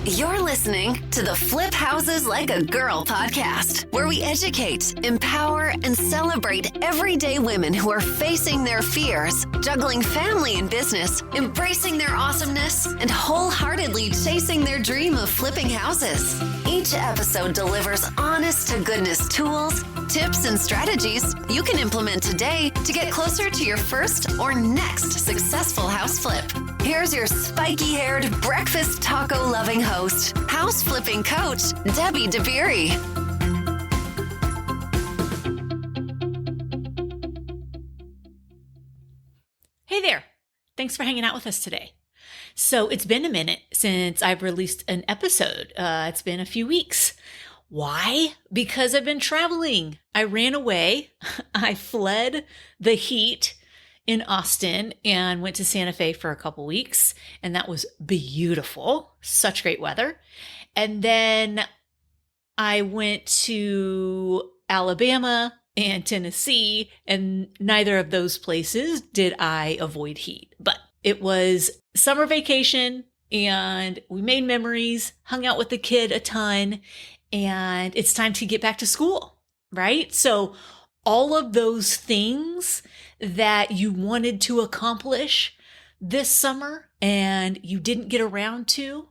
You're listening to the Flip Houses Like a Girl podcast, where we educate, empower, and celebrate everyday women who are facing their fears, juggling family and business, embracing their awesomeness, and wholeheartedly chasing their dream of flipping houses. Each episode delivers honest to goodness tools, tips, and strategies you can implement today to get closer to your first or next successful house flip. Here's your spiky-haired, breakfast taco-loving host, house flipping coach, Debbie DeBeery. Hey there. Thanks for hanging out with us today. So it's been a minute since I've released an episode. It's been a few weeks. Why? Because I've been traveling. I ran away. I fled the heat in Austin and went to Santa Fe for a couple weeks. And that was beautiful. Such great weather. And then I went to Alabama and Tennessee, and neither of those places did I avoid heat. But it was summer vacation and we made memories, hung out with the kid a ton, and it's time to get back to school, right? So all of those things that you wanted to accomplish this summer and you didn't get around to,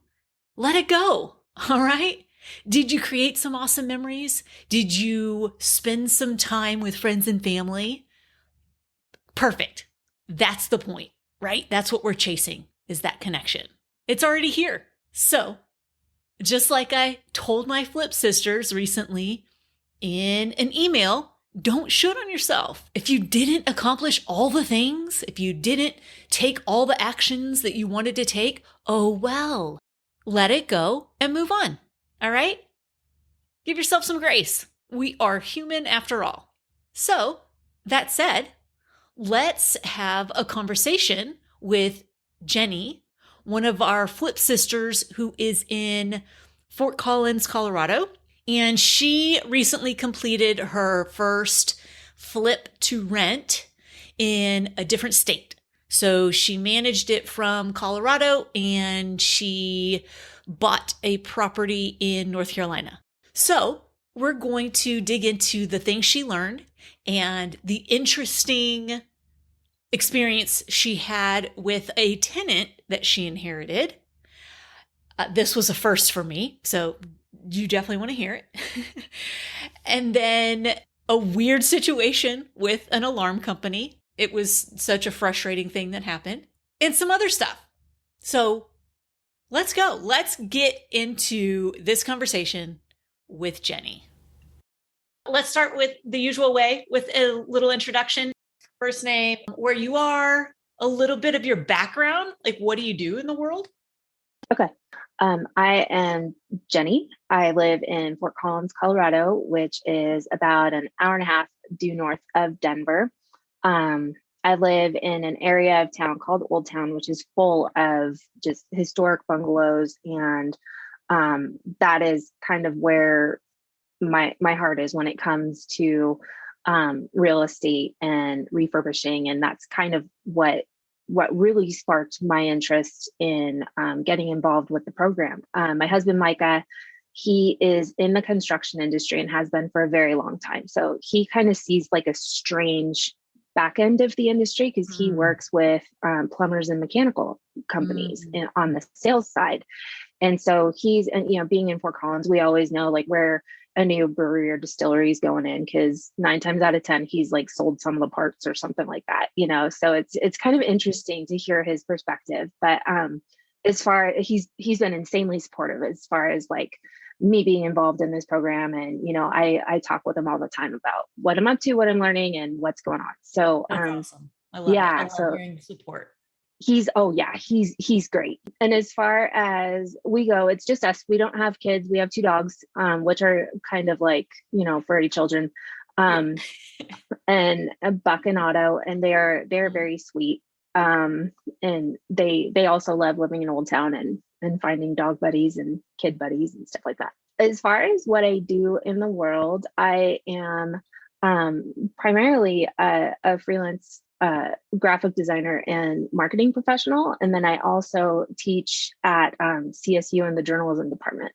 let it go, all right? Did you create some awesome memories? Did you spend some time with friends and family? Perfect. That's the point, right? That's what we're chasing, is that connection. It's already here. So just like I told my Flip sisters recently in an email, don't shoot on yourself. If you didn't accomplish all the things, if you didn't take all the actions that you wanted to take, oh well, let it go and move on. All right? Give yourself some grace. We are human after all. So that said, let's have a conversation with Jenny, one of our Flip sisters who is in Fort Collins, Colorado. And she recently completed her first flip to rent in a different state. So she managed it from Colorado and she bought a property in North Carolina. So we're going to dig into the things she learned and the interesting experience she had with a tenant that she inherited. This was a first for me, so you definitely want to hear it. And then a weird situation with an alarm company. It was such a frustrating thing that happened, and some other stuff. So let's go. Let's get into this conversation with Jenny. Let's start with the usual way with a little introduction. First name, where you are, a little bit of your background, like what do you do in the world? Okay. I am Jenny. I live in Fort Collins, Colorado, which is about an hour and a half due north of Denver. I live in an area of town called Old Town, which is full of just historic bungalows. And that is kind of where my heart is when it comes to real estate and refurbishing. And that's kind of what really sparked my interest in getting involved with the program. My husband, Micah, he is in the construction industry and has been for a very long time. So he kind of sees like a strange back end of the industry because he works with plumbers and mechanical companies on the sales side. And so being in Fort Collins, we always know like where a new brewery or distillery is going in, because 9 times out of 10, he's like sold some of the parts or something like that, so it's kind of interesting to hear his perspective. But as far he's been insanely supportive as far as like me being involved in this program. And, I talk with him all the time about what I'm up to, what I'm learning, and what's going on. So that's awesome. I love it. I love hearing support. He's great. And as far as we go, it's just us. We don't have kids. We have 2 dogs, which are kind of like, furry children, and a Buck and Otto, and they're very sweet. And they also love living in Old Town and finding dog buddies and kid buddies and stuff like that. As far as what I do in the world, I am primarily a freelance graphic designer and marketing professional. And then I also teach at CSU in the journalism department.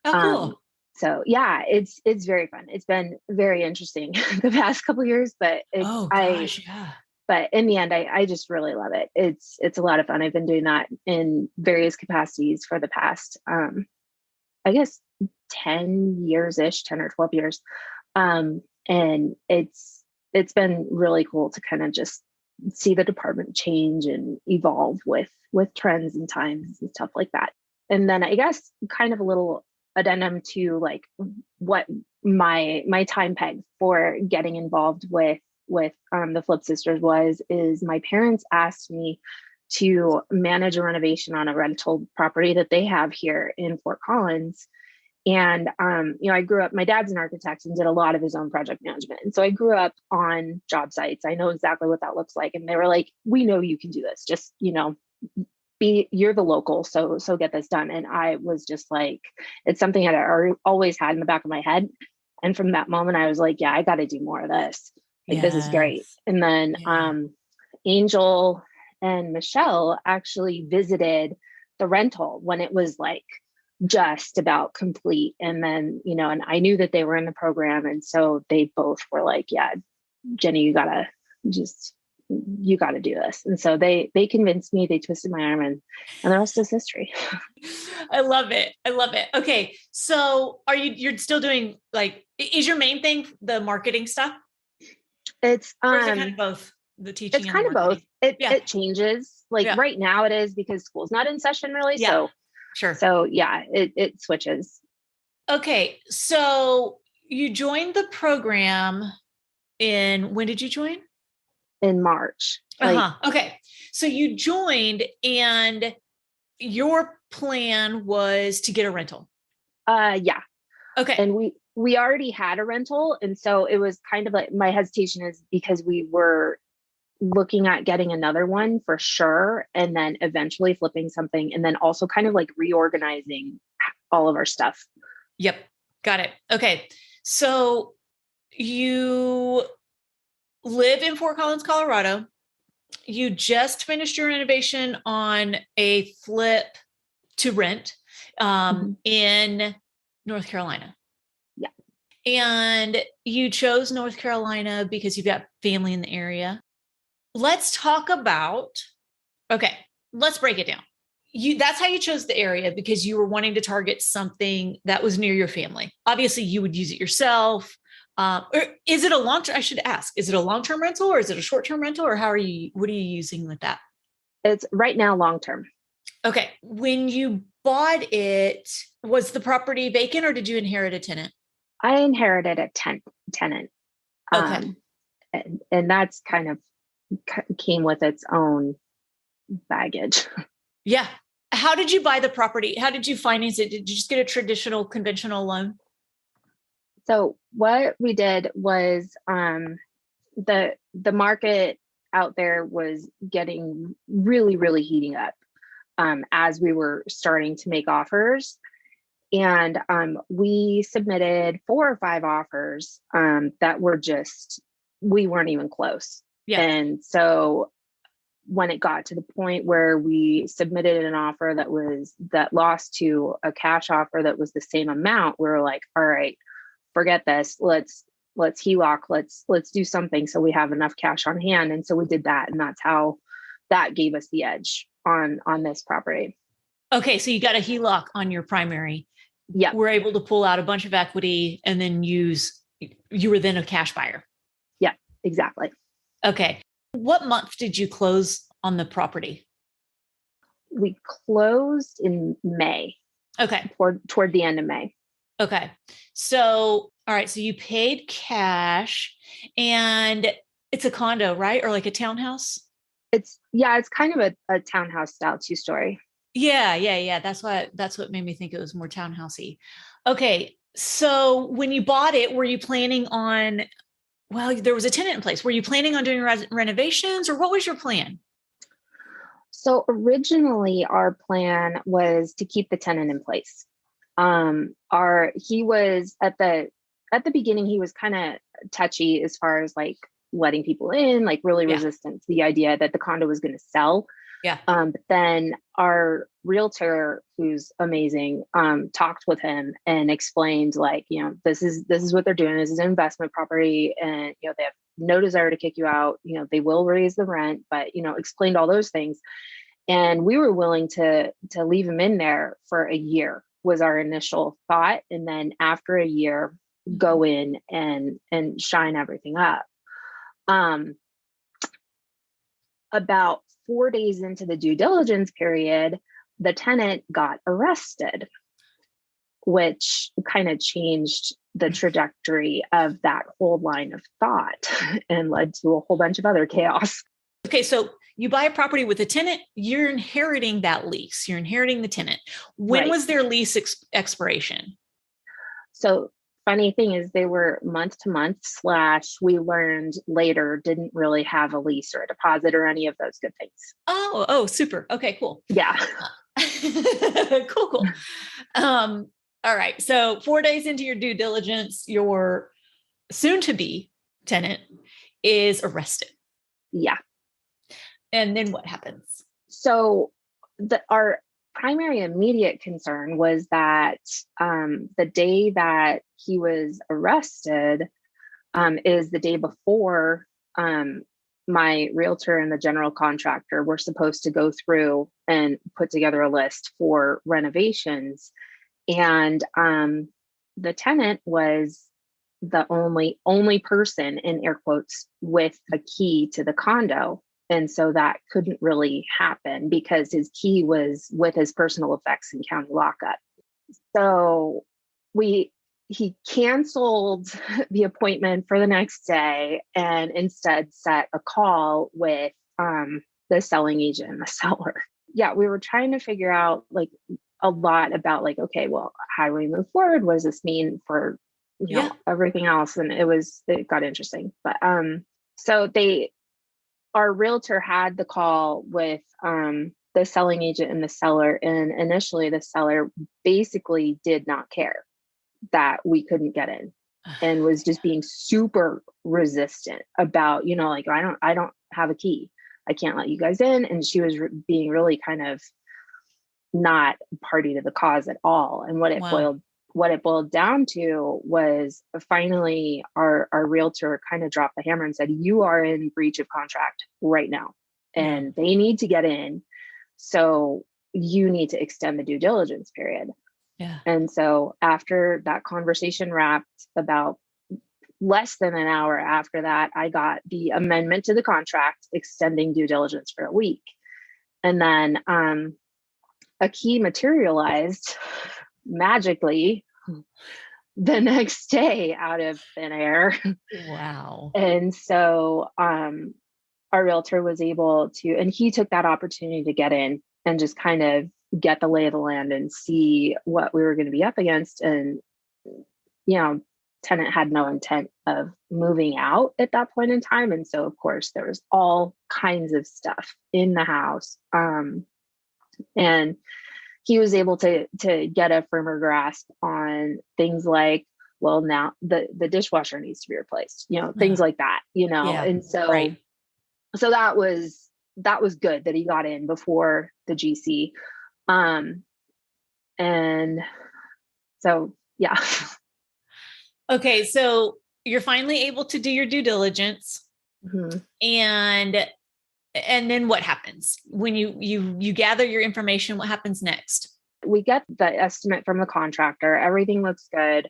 Oh, cool. So yeah, it's very fun. It's been very interesting the past couple of years, but Oh gosh, yeah. but in the end, I just really love it. It's a lot of fun. I've been doing that in various capacities for the past, I guess 10 years ish, 10 or 12 years. And it's been really cool to kind of just see the department change and evolve with trends and times and stuff like that. And then I guess kind of a little addendum to like what my time peg for getting involved with the FlipSisters is my parents asked me to manage a renovation on a rental property that they have here in Fort Collins. And, I grew up, my dad's an architect and did a lot of his own project management. And so I grew up on job sites. I know exactly what that looks like. And they were like, we know you can do this. Just, you're the local. So get this done. And I was just like, it's something that I always had in the back of my head. And from that moment, I was like, yeah, I got to do more of this. Like, This is great. And then, Angel and Michelle actually visited the rental when it was like just about complete. And then, and I knew that they were in the program. And so they both were like, yeah, Jenny, you gotta do this. And so they convinced me, they twisted my arm, and the rest is history. I love it. Okay. So you're still doing like, is your main thing the marketing stuff? It's or is it kind of both, the teaching? It's kind of both. It changes. Like right now it is because school's not in session really. Yeah. So sure. So yeah, it switches. Okay. So you joined the program when did you join? In March. Okay. So you joined and your plan was to get a rental. Yeah. Okay. And we already had a rental. And so it was kind of like, my hesitation is because we were looking at getting another one for sure. And then eventually flipping something. And then also kind of like reorganizing all of our stuff. Yep. Got it. Okay. So you live in Fort Collins, Colorado. You just finished your renovation on a flip to rent in North Carolina. Yeah. And you chose North Carolina because you've got family in the area. Let's talk about, let's break it down. That's how you chose the area, because you were wanting to target something that was near your family. Obviously you would use it yourself. Or is it a long-term, I should ask, is it a long-term rental or is it a short-term rental, or what are you using with that? It's right now long-term. Okay. When you bought it, was the property vacant or did you inherit a tenant? I inherited a tenant. Okay. And that's kind of came with its own baggage. Yeah. How did you buy the property? How did you finance it? Did you just get a traditional conventional loan? So what we did was the market out there was getting really, really heating up as we were starting to make offers. And we submitted 4 or 5 offers that were we weren't even close. Yeah. And so when it got to the point where we submitted an offer that lost to a cash offer that was the same amount, we were like, all right, forget this. Let's HELOC. Let's do something so we have enough cash on hand. And so we did that. And that's how that gave us the edge on this property. Okay. So you got a HELOC on your primary. Yeah. We're able to pull out a bunch of equity and then you were then a cash buyer. Yeah, exactly. Okay. What month did you close on the property? We closed in May. Okay. Toward the end of May. Okay. So, all right. So you paid cash and it's a condo, right? Or like a townhouse? It's kind of a townhouse style 2-story. Yeah. That's what made me think it was more townhousey. Okay. So when you bought it, were you planning on, there was a tenant in place. Were you planning on doing renovations, or what was your plan? So originally our plan was to keep the tenant in place. He was at the beginning, he was kind of touchy as far as like letting people in, like really Yeah. resistant to the idea that the condo was going to sell. Yeah. But then our realtor, who's amazing, talked with him and explained, like, this is what they're doing. This is an investment property, and they have no desire to kick you out. They will raise the rent, but explained all those things. And we were willing to leave him in there for a year, was our initial thought, and then after a year, go in and shine everything up. About 4 days into the due diligence period, the tenant got arrested, which kind of changed the trajectory of that whole line of thought and led to a whole bunch of other chaos. Okay, so you buy a property with a tenant, you're inheriting that lease. You're inheriting the tenant. When was their lease expiration? So funny thing is, they were month to month / we learned later didn't really have a lease or a deposit or any of those good things. Oh, super. Okay, cool. Yeah. Cool. All right. So 4 days into your due diligence, your soon to be tenant is arrested. Yeah. And then what happens? So our primary immediate concern was that the day that he was arrested is the day before my realtor and the general contractor were supposed to go through and put together a list for renovations. And the tenant was the only person, in air quotes, with a key to the condo. And so that couldn't really happen because his key was with his personal effects in county lockup. So he canceled the appointment for the next day and instead set a call with the selling agent and the seller. Yeah, we were trying to figure out like a lot about like, okay, well, how do we move forward? What does this mean for everything else? And it got interesting. But so our realtor had the call with the selling agent and the seller, and initially the seller basically did not care that we couldn't get in and was just being super resistant about, like, I don't have a key. I can't let you guys in. And she was being really kind of not party to the cause at all. And what it boiled down to was finally our realtor kind of dropped the hammer and said, you are in breach of contract right now and they need to get in. So you need to extend the due diligence period. Yeah. And so after that conversation wrapped, about less than an hour after that, I got the amendment to the contract extending due diligence for a week. And then a key materialized magically the next day out of thin air. Wow. And so our realtor was able to, and he took that opportunity to get in and just kind of get the lay of the land and see what we were going to be up against. And, tenant had no intent of moving out at that point in time. And so, of course, there was all kinds of stuff in the house. And he was able to get a firmer grasp on things like, well, now the dishwasher needs to be replaced, things like that, Yeah, and so, so that was good that he got in before the GC. And so, yeah. Okay. So you're finally able to do your due diligence. Mm-hmm. And then what happens when you gather your information? What happens next? We get the estimate from the contractor. Everything looks good.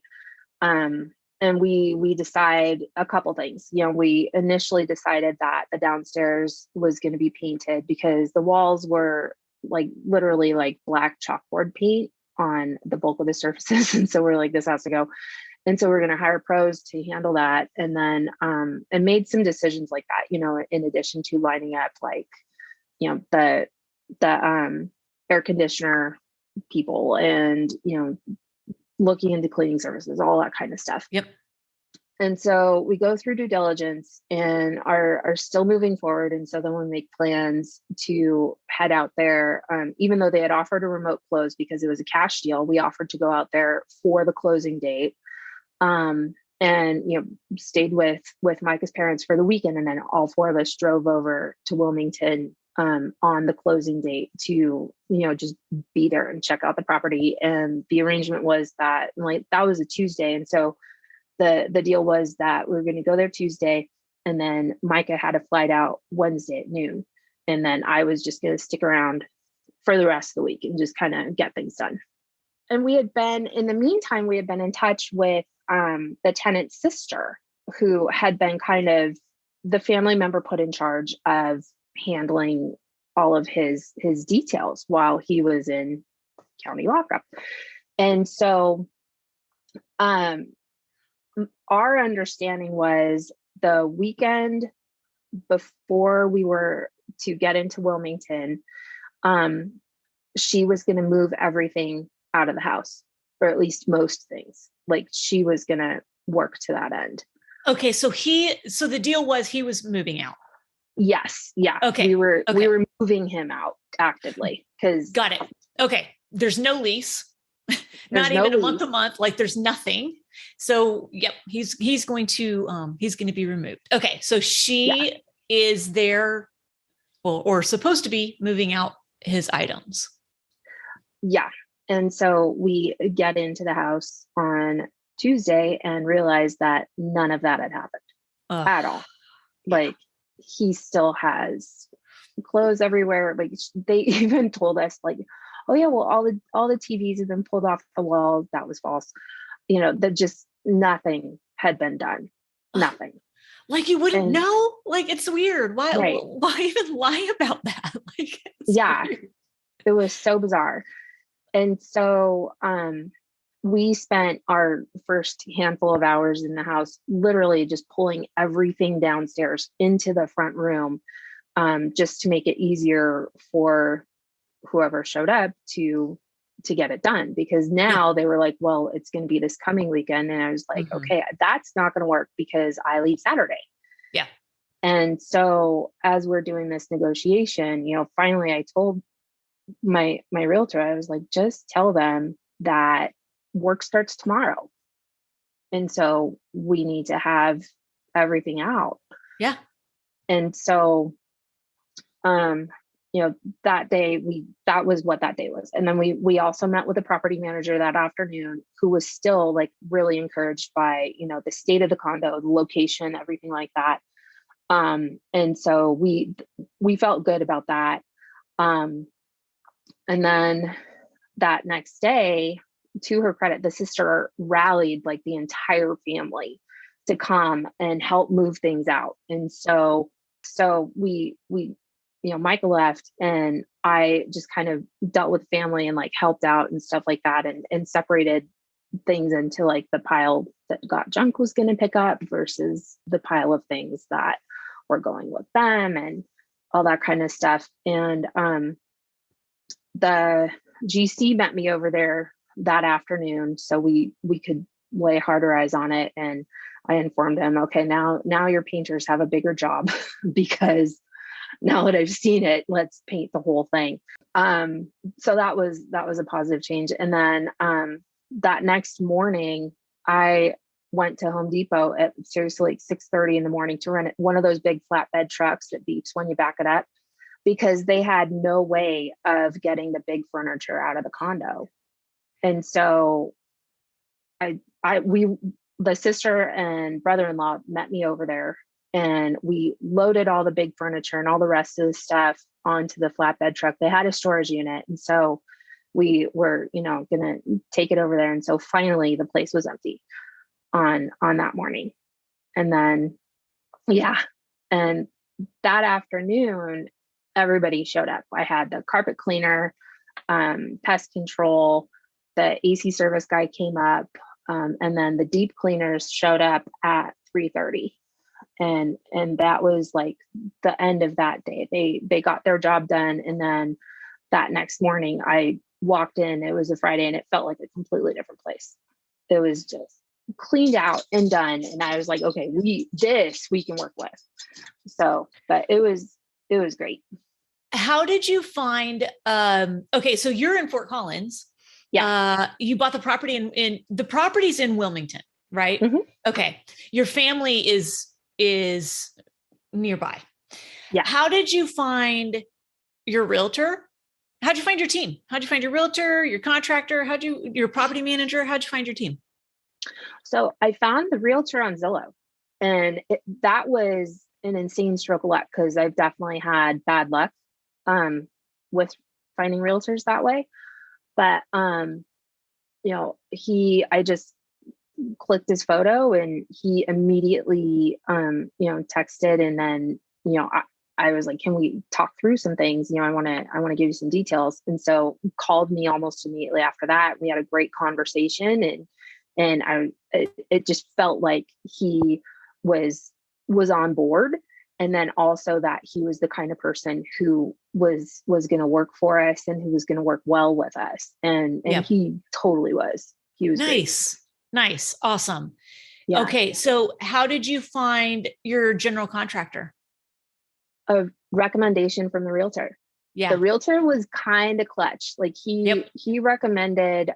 And we decide a couple things. We initially decided that the downstairs was going to be painted because the walls were like literally like black chalkboard paint on the bulk of the surfaces. And so we're like, this has to go. And so we're going to hire pros to handle that. And then, and made some decisions like that, in addition to lining up like, the air conditioner people and, looking into cleaning services, all that kind of stuff. Yep. And so we go through due diligence and are still moving forward. And so then we make plans to head out there. Even though they had offered a remote close because it was a cash deal, we offered to go out there for the closing date. and, stayed with Micah's parents for the weekend. And then all four of us drove over to Wilmington on the closing date to, just be there and check out the property. And the arrangement was that that was a Tuesday. And so the deal was that we were going to go there Tuesday, and then Micah had a flight out Wednesday at noon. And then I was just going to stick around for the rest of the week and just kind of get things done. And in the meantime, we had been in touch with the tenant's sister, who had been kind of the family member put in charge of handling all of his details while he was in county lockup. And so our understanding was the weekend before we were to get into Wilmington, she was going to move everything out of the house, or at least most things. Like, she was going to work to that end. Okay. So the deal was he was moving out. Yes. Yeah. Okay. We were moving him out actively because. Got it. Okay. There's no lease, not even a month. Like, there's nothing. So, yep, he's going to be removed. Okay. So she is there, or supposed to be moving out his items. Yeah. And so we get into the house on Tuesday and realize that none of that had happened at all. Like, he still has clothes everywhere. Like, they even told us, like, oh yeah, well, all the TVs have been pulled off the walls. That was false. That just nothing had been done. Nothing. Like, you wouldn't know. Like, it's weird. Why? Right. Why even lie about that? Like, weird. It was so bizarre. And so we spent our first handful of hours in the house literally just pulling everything downstairs into the front room, just to make it easier for whoever showed up to get it done. Because now they were like, well, it's going to be this coming weekend. And I was like, okay, that's not going to work because I leave Saturday. Yeah. And so as we're doing this negotiation, finally I told my realtor, I was like, just tell them that work starts tomorrow. And so we need to have everything out. Yeah. And so, that day that was what that day was. And then we also met with the property manager that afternoon, who was still like really encouraged by, the state of the condo, the location, everything like that. And so we felt good about that. And then that next day, to her credit, the sister rallied like the entire family to come and help move things out. And so we Michael left, and I just kind of dealt with family and like helped out and stuff like that, and separated things into like the pile that got junk was going to pick up versus the pile of things that were going with them and all that kind of stuff. And the GC met me over there that afternoon so we could lay harder eyes on it. And I informed them, okay, now your painters have a bigger job because now that I've seen it, let's paint the whole thing. So that was a positive change. And then that next morning, I went to Home Depot at seriously like 6:30 in the morning to rent one of those big flatbed trucks that beeps when you back it up, because they had no way of getting the big furniture out of the condo. And so the sister and brother-in-law met me over there, and we loaded all the big furniture and all the rest of the stuff onto the flatbed truck. They had a storage unit. And so we were, going to take it over there. And so finally the place was empty on that morning. And then, and that afternoon, everybody showed up. I had the carpet cleaner, pest control, the AC service guy came up, and then the deep cleaners showed up at 3:30. And that was like the end of that day. They got their job done. And then that next morning I walked in, it was a Friday, and it felt like a completely different place. It was just cleaned out and done. And I was like, okay, we can work with. So, but it was great. How did you find, okay, so you're in Fort Collins. Yeah. You bought the property in the property's in Wilmington. right? Mhm. Okay. Your family is nearby. Yeah. How did you find your realtor? How'd you find your team? How'd you find your realtor, your contractor? Your property manager? How'd you find your team? So I found the realtor on Zillow, and that was an insane stroke of luck because I've definitely had bad luck with finding realtors that way. But I just clicked his photo and he immediately texted, and then I was like, can we talk through some things? I want to give you some details. And so he called me almost immediately after that. We had a great conversation, and it just felt like he was on board. And then also that he was the kind of person who was going to work for us and who was going to work well with us. And he totally was. He was nice. great. Nice. Awesome. Yeah. Okay. So how did you find your general contractor? A recommendation from the realtor. Yeah. The realtor was kind of clutch. Like he recommended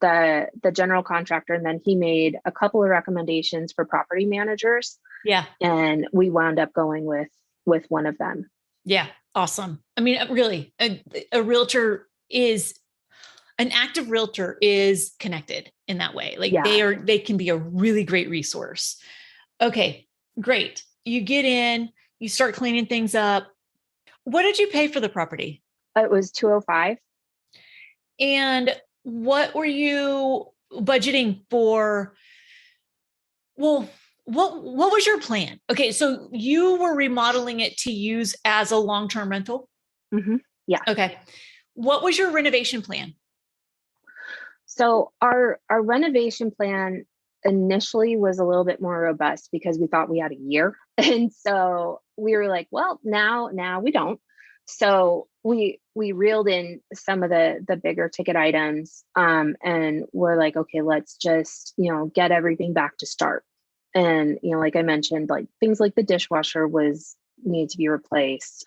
the general contractor, and then he made a couple of recommendations for property managers. Yeah. And we wound up going with one of them. Yeah. Awesome. I mean, really, a realtor is an active realtor is connected in that way. Like they can be a really great resource. Okay, great. You get in, you start cleaning things up. What did you pay for the property? It was $205. And what were you budgeting for? Well, what was your plan? Okay, so you were remodeling it to use as a long-term rental? Mm-hmm. Yeah. Okay. What was your renovation plan? So our renovation plan initially was a little bit more robust because we thought we had a year. And so we were like, well, now we don't. So we reeled in some of the bigger ticket items, and we're like, okay, let's just, get everything back to start. And, like I mentioned, like things like the dishwasher needed to be replaced.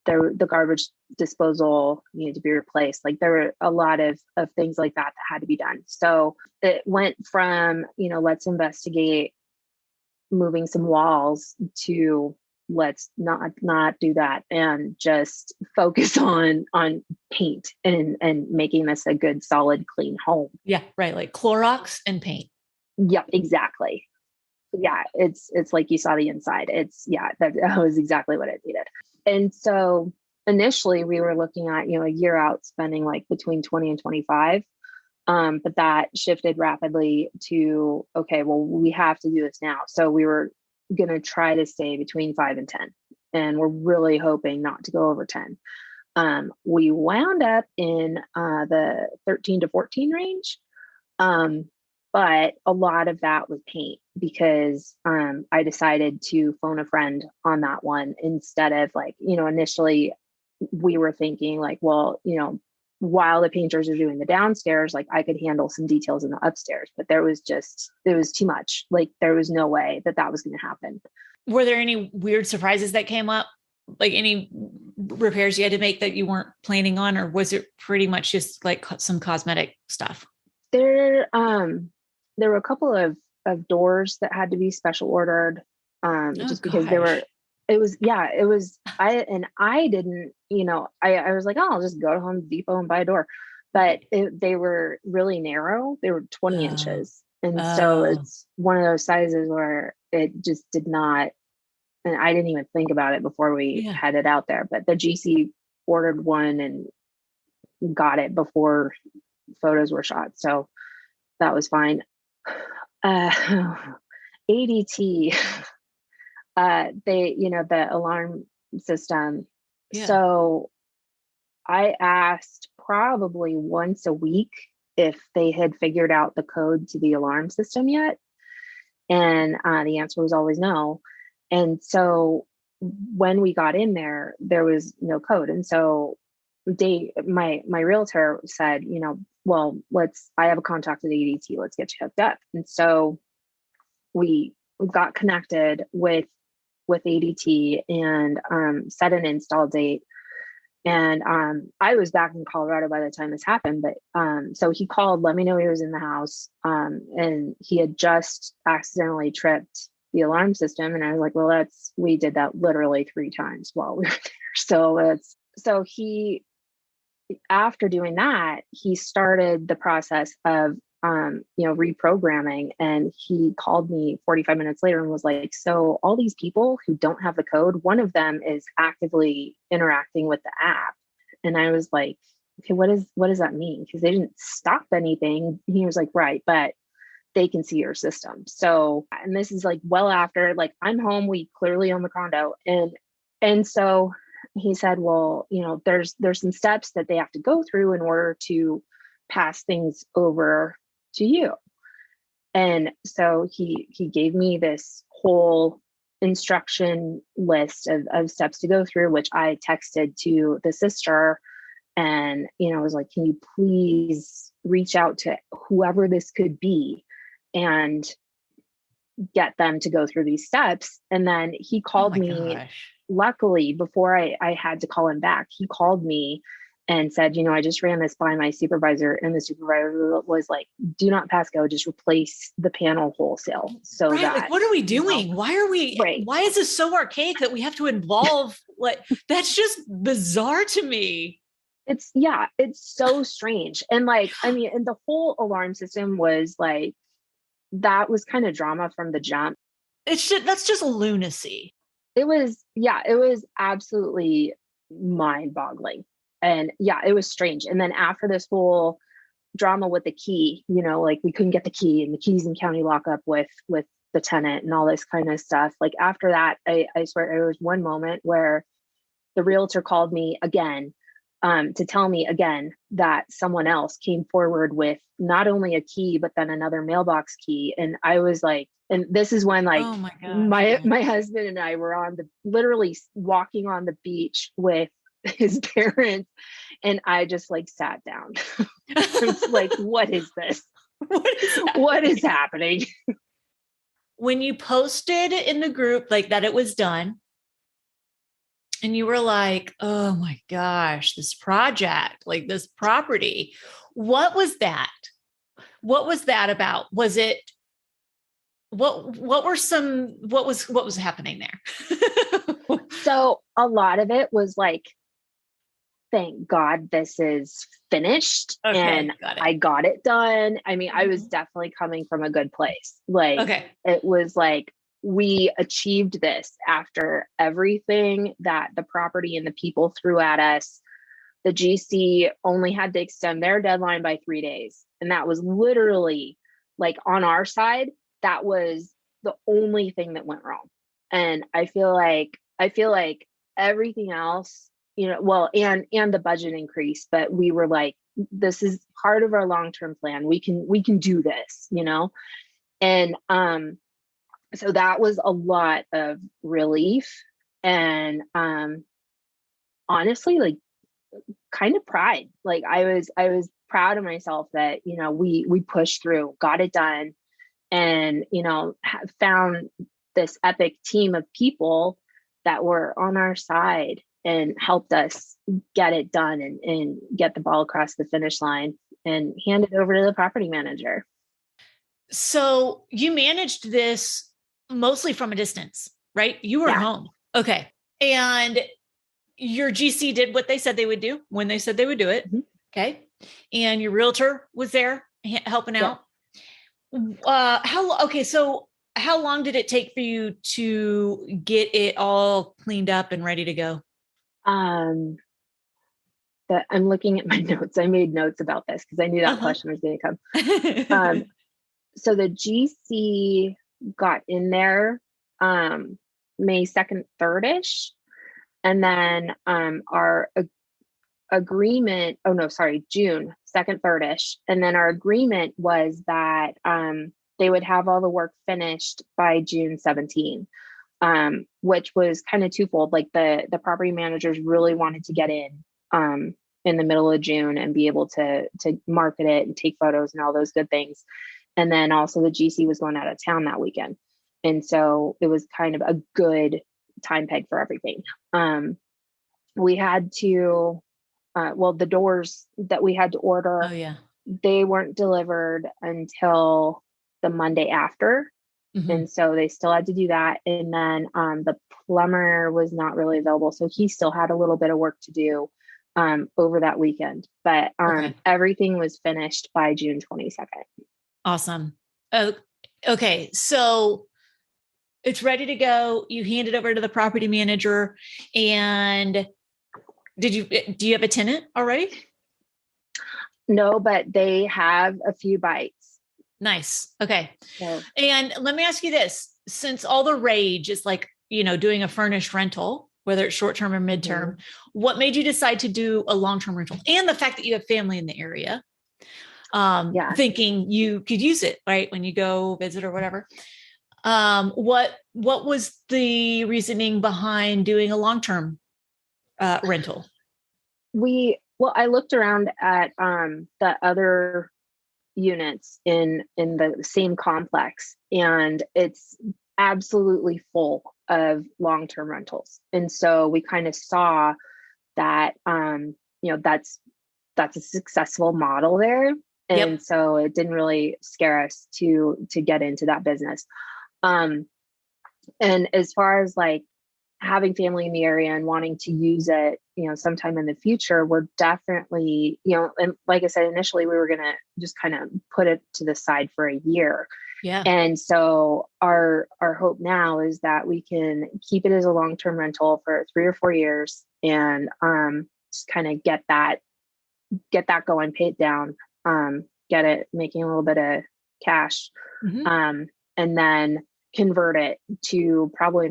The garbage disposal needed to be replaced. Like there were a lot of things like that had to be done. So it went from, let's investigate moving some walls to let's not do that and just focus on paint and making this a good, solid, clean home. Yeah, right. Like Clorox and paint. Yep, exactly. Yeah, it's like you saw the inside. That was exactly what it needed. And so initially we were looking at, a year out spending like between 20 and 25. But that shifted rapidly to, okay, well, we have to do this now. So we were going to try to stay between 5 and 10. And we're really hoping not to go over 10. We wound up in the 13 to 14 range. But a lot of that was paint because I decided to phone a friend on that one instead of like, initially we were thinking like, well, while the painters are doing the downstairs, like I could handle some details in the upstairs, but it was too much. Like there was no way that was going to happen. Were there any weird surprises that came up? Like any repairs you had to make that you weren't planning on, or was it pretty much just like some cosmetic stuff? There were a couple of doors that had to be special ordered, just because I didn't, I was like, oh, I'll just go to Home Depot and buy a door, but they were really narrow. They were 20 inches. And so it's one of those sizes where it just did not, and I didn't even think about it before we headed out there, but the GC ordered one and got it before photos were shot. So that was fine. ADT, the alarm system. Yeah. So I asked probably once a week if they had figured out the code to the alarm system yet. And the answer was always no. And so when we got in there, there was no code. And so my realtor said, well, I have a contact at ADT, let's get you hooked up. And so we got connected with ADT and set an install date. And I was back in Colorado by the time this happened, but so he called, let me know he was in the house. And he had just accidentally tripped the alarm system. And I was like, well, we did that literally 3 times while we were there. So he, after doing that, he started the process of reprogramming, and he called me 45 minutes later and was like, so all these people who don't have the code, one of them is actively interacting with the app. And I was like, okay, what does that mean? Because they didn't stop anything. He was like, right, but they can see your system. So, and this is like well after, like, I'm home, we clearly own the condo. And so he said, well, there's some steps that they have to go through in order to pass things over to you. And so he gave me this whole instruction list of steps to go through, which I texted to the sister, and I was like, can you please reach out to whoever this could be and get them to go through these steps. And then he called me. Gosh. Luckily, before I had to call him back, he called me and said, I just ran this by my supervisor, and the supervisor was like, do not pass go, just replace the panel wholesale. So right, that, like, what are we doing? Why are we, right. Why is this so archaic that we have to involve, like, that's just bizarre to me. It's so strange. And and the whole alarm system was like, that was kind of drama from the jump. That's just lunacy. It was absolutely mind-boggling. And it was strange. And then after this whole drama with the key, like, we couldn't get the key, and the key's in county lockup with the tenant and all this kind of stuff. Like, after that, I swear there was one moment where the realtor called me again to tell me again that someone else came forward with not only a key, but then another mailbox key. And I was like, and this is when, like, oh my gosh, my husband and I were literally walking on the beach with his parents, and I just like sat down. It's like, what is this? What is happening? When you posted in the group like that it was done, and you were like, oh my gosh, this project, like this property, what was that? What was that about? Was it, what was happening there? So a lot of it was like, thank God this is finished, and I got it done. I mean, I was definitely coming from a good place. Like, it was like, we achieved this after everything that the property and the people threw at us. The GC only had to extend their deadline by 3 days. And that was literally, like, on our side, that was the only thing that went wrong. And I feel like everything else, well, and the budget increase, but we were like, this is part of our long-term plan. We can do this, And so that was a lot of relief, and honestly, like, kind of pride. Like, I was proud of myself that, we pushed through, got it done, and, found this epic team of people that were on our side and helped us get it done and get the ball across the finish line and hand it over to the property manager. So you managed this mostly from a distance, right? You were home. Okay. And your GC did what they said they would do when they said they would do it. Mm-hmm. Okay. And your realtor was there helping out. So how long did it take for you to get it all cleaned up and ready to go? I'm looking at my notes. I made notes about this because I knew that question was going to come. So the GC got in there May 2nd, 3rd-ish. And then our agreement, June 2nd, 3rd-ish. And then our agreement was that they would have all the work finished by June 17, which was kind of twofold. Like, the property managers really wanted to get in the middle of June and be able to market it and take photos and all those good things. And then also the GC was going out of town that weekend. And so it was kind of a good time peg for everything. we had to, the doors that we had to Oh order, yeah. they weren't delivered until the Monday after. Hmm. And so they still had to do that. And then the plumber was not really available. So he still had a little bit of work to do over that weekend. But Okay. everything was finished by June 22nd. Awesome. Oh, okay. So it's ready to go. You hand it over to the property manager. And do you have a tenant already? No, but they have a few bites. Nice. Okay. So And let me ask you this, since all the rage is like, doing a furnished rental, whether it's short-term or midterm, what made you decide to do a long-term rental? And the fact that you have family in the area, yeah. thinking you could use it, right? When you go visit or whatever. What was the reasoning behind doing a long-term rental? I looked around at the other units in the same complex, and it's absolutely full of long-term rentals. And so we kind of saw that that's a successful model there. Yep. And so it didn't really scare us to get into that business. Um, and as far as like having family in the area and wanting to use it, sometime in the future, we're definitely, and like I said, initially we were going to just kind of put it to the side for a year. Yeah. And so our hope now is that we can keep it as a long-term rental for 3 or 4 years and just kind of get that going, pay it down, get it making a little bit of cash, Mm-hmm. and then convert it to probably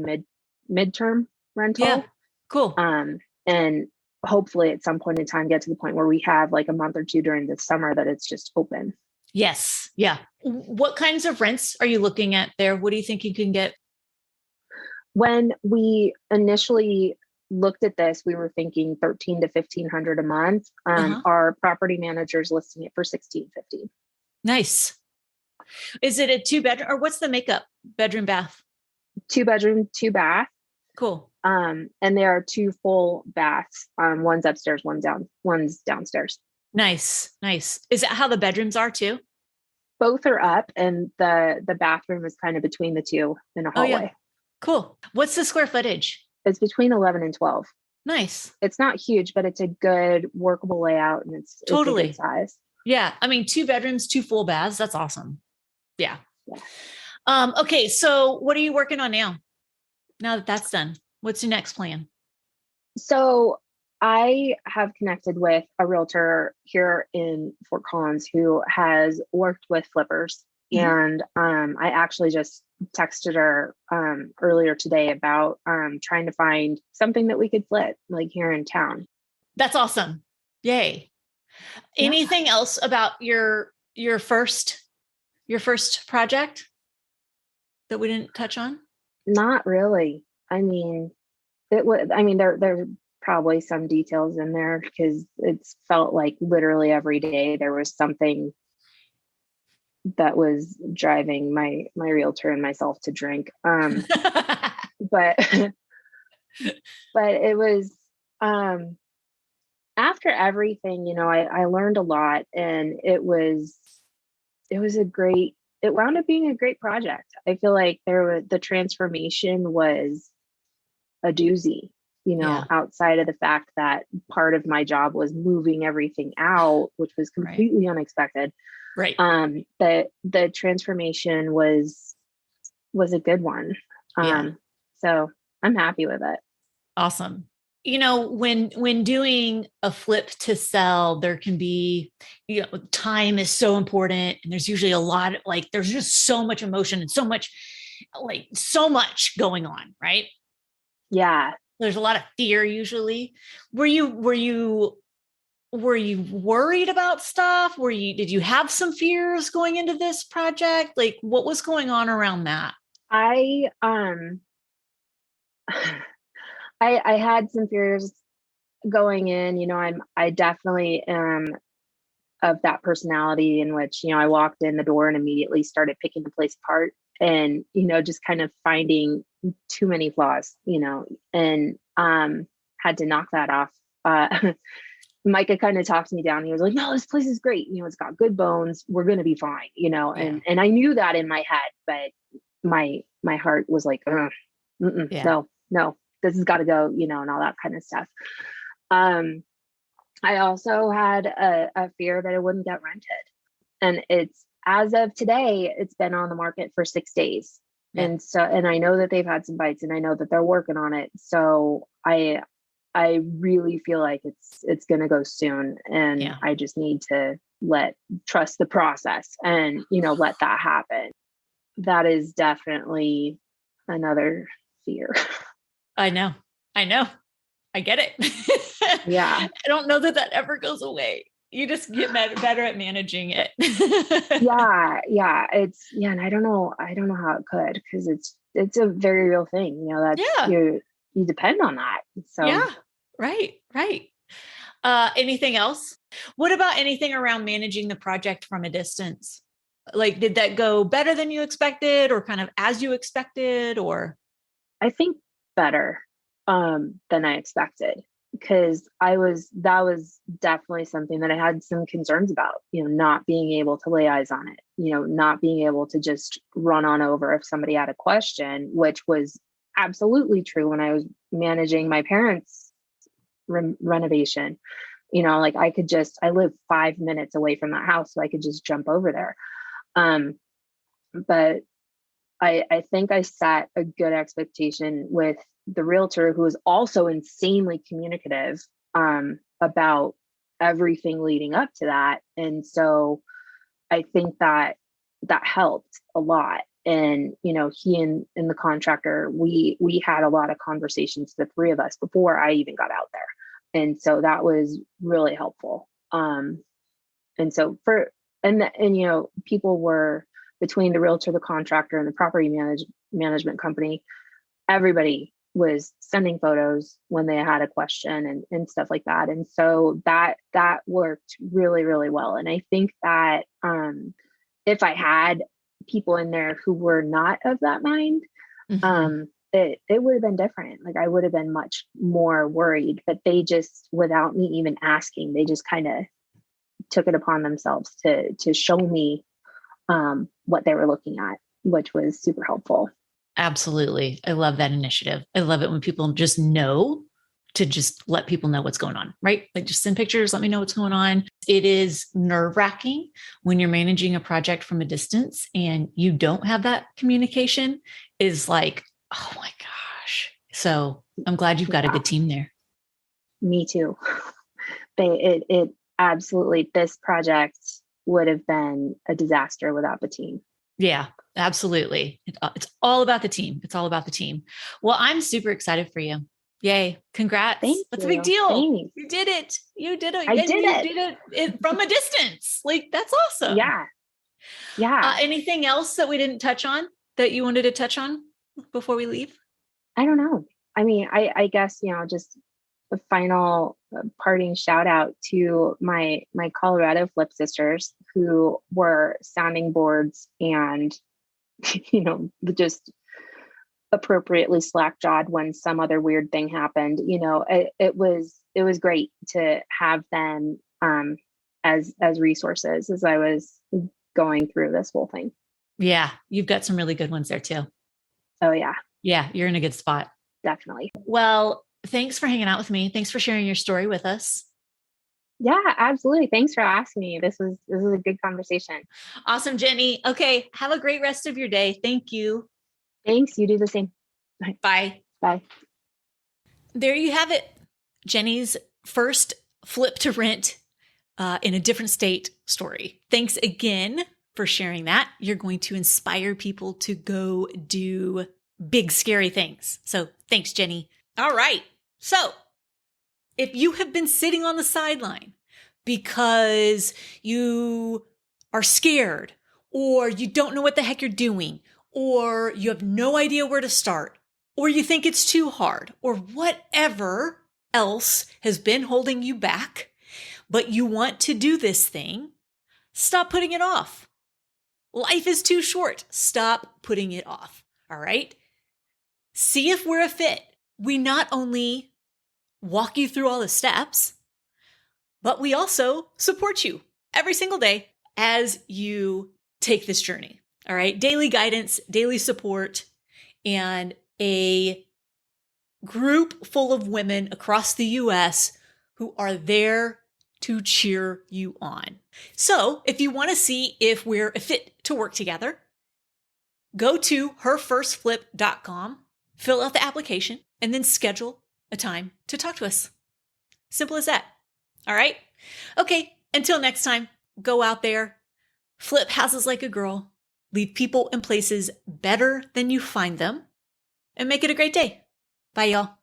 midterm Yeah. rental. Cool. And hopefully at some point in time get to the point where we have like a month or two during the summer that it's just open. Yes. Yeah. What kinds of rents are you looking at there? What do you think you can get? When we initially looked at this, we were thinking 13 to 1500 a month. Uh-huh. Our property manager's listing it for 1650. Nice. Is it a 2 bedroom or what's the makeup? Bedroom, bath? 2 bedroom, 2 bath. Cool. And there are 2 full baths. One's upstairs, one's downstairs. Nice. Nice. Is that how the bedrooms are too? Both are up, and the bathroom is kind of between the two in a Oh yeah. hallway. Cool. What's the square footage? It's between 11 and 12. Nice. It's not huge, but it's a good workable layout, and it's a good Totally. size. Yeah. I mean, 2 bedrooms, 2 full baths. That's awesome. Yeah. Yeah. Okay. So what are you working on now? Now that that's done, what's your next plan? So I have connected with a realtor here in Fort Collins who has worked with flippers. Mhm. And I actually just texted her earlier today about trying to find something that we could flip like here in town. That's awesome. Yay. Yeah. Anything else about your first project that we didn't touch on? Not really. I mean, it was, I mean, there's probably some details in there because it's felt like literally every day there was something that was driving my realtor and myself to drink. But but it was after everything, I learned a lot, and it wound up being a great project. I feel like the transformation was a doozy, Yeah. outside of the fact that part of my job was moving everything out, which was Right. completely unexpected. Right. The transformation was a good one. Yeah. So I'm happy with it. Awesome. When doing a flip to sell, there can be, time is so important. And there's usually a lot of there's just so much emotion and so much going on, right? Yeah. There's a lot of fear usually. Were you worried about stuff? Did you have some fears going into this project? Like what was going on around that? I I had some fears going in. I definitely am of that personality in which, I walked in the door and immediately started picking the place apart and, just kind of finding too many flaws, and had to knock that off. Micah kind of talked me down. He was like, no, this place is great. It's got good bones. We're going to be fine, and I knew that in my head, but my heart was like, no, this has got to go, and all that kind of stuff. I also had a fear that it wouldn't get rented. And it's, as of today, it's been on the market for 6 days. Yeah. And I know that they've had some bites, and I know that they're working on it. So I really feel like it's going to go soon. And I just need to trust the process and, let that happen. That is definitely another fear. I know. I get it. Yeah. I don't know that ever goes away. You just get better at managing it. Yeah. And I don't know how it could, because it's a very real thing, you depend on that. So yeah, right. Anything else? What about anything around managing the project from a distance? Like, did that go better than you expected, or kind of as you expected, or? I think better than I expected, because that was definitely something that I had some concerns about, not being able to lay eyes on it, not being able to just run on over if somebody had a question, which was absolutely true when I was managing my parents' renovation. Like I live 5 minutes away from that house, so I could just jump over there. But I think I set a good expectation with the realtor, who is also insanely communicative about everything leading up to that. And so I think that helped a lot. And, he and the contractor, we had a lot of conversations, the three of us, before I even got out there. And so that was really helpful. And so people were, between the realtor, the contractor, and the property management company, everybody was sending photos when they had a question and stuff like that. And so that worked really, really well. And I think that if I had people in there who were not of that mind, it would have been different. Like, I would have been much more worried, but they just, without me even asking, they just kind of took it upon themselves to show me what they were looking at, which was super helpful. Absolutely. I love that initiative. I love it when people just know to just let people know what's going on, right? Like, just send pictures, let me know what's going on. It is nerve-wracking when you're managing a project from a distance and you don't have that communication. Is like, oh my gosh. So I'm glad you've got a good team there. Me too. It absolutely, this project would have been a disaster without the team. Yeah, absolutely. It's all about the team. It's all about the team. Well, I'm super excited for you. Yay. Congrats. That's a big deal. Thanks. You did it. You did it. I did it from a distance. Like, that's awesome. Yeah. Anything else that we didn't touch on that you wanted to touch on before we leave? I don't know. I mean, I guess, just a final parting shout out to my Colorado FlipSisters, who were sounding boards and, just appropriately slack-jawed when some other weird thing happened. It was great to have them as resources as I was going through this whole thing. Yeah, you've got some really good ones there too. Oh yeah. Yeah, you're in a good spot. Definitely. Well, thanks for hanging out with me. Thanks for sharing your story with us. Yeah, absolutely. Thanks for asking me. This was a good conversation. Awesome, Jenny. Okay. Have a great rest of your day. Thank you. Thanks. You do the same. Bye. Bye. There you have it. Jenny's first flip to rent in a different state story. Thanks again for sharing that. You're going to inspire people to go do big, scary things. So thanks, Jenny. All right. So if you have been sitting on the sideline because you are scared, or you don't know what the heck you're doing, or you have no idea where to start, or you think it's too hard, or whatever else has been holding you back, but you want to do this thing, stop putting it off. Life is too short. Stop putting it off. All right? See if we're a fit. We not only walk you through all the steps, but we also support you every single day as you take this journey. All right. Daily guidance, daily support, and a group full of women across the US who are there to cheer you on. So if you want to see if we're a fit to work together, go to herfirstflip.com, fill out the application, and then schedule a time to talk to us. Simple as that. All right. Okay. Until next time, go out there, flip houses like a girl, leave people and places better than you find them, and make it a great day. Bye, y'all.